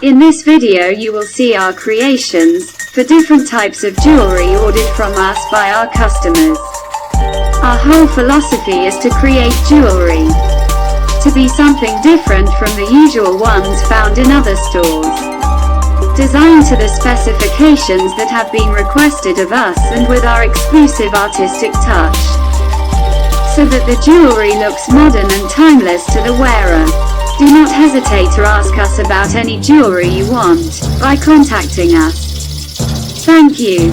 In this video you will see our creations, for different types of jewelry ordered from us by our customers. Our whole philosophy is to create jewelry to be something different from the usual ones found in other stores. Designed to the specifications that have been requested of us and with our exclusive artistic touch, so that the jewelry looks modern and timeless to the wearer. Do not hesitate to ask us about any jewelry you want by contacting us. Thank you.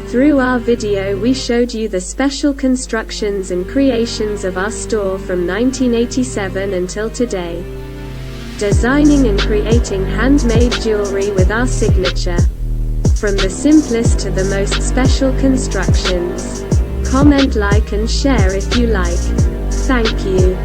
Through our video we showed you the special constructions and creations of our store from 1987 until today. Designing and creating handmade jewelry with our signature. From the simplest to the most special constructions. Comment, like and share if you like. Thank you.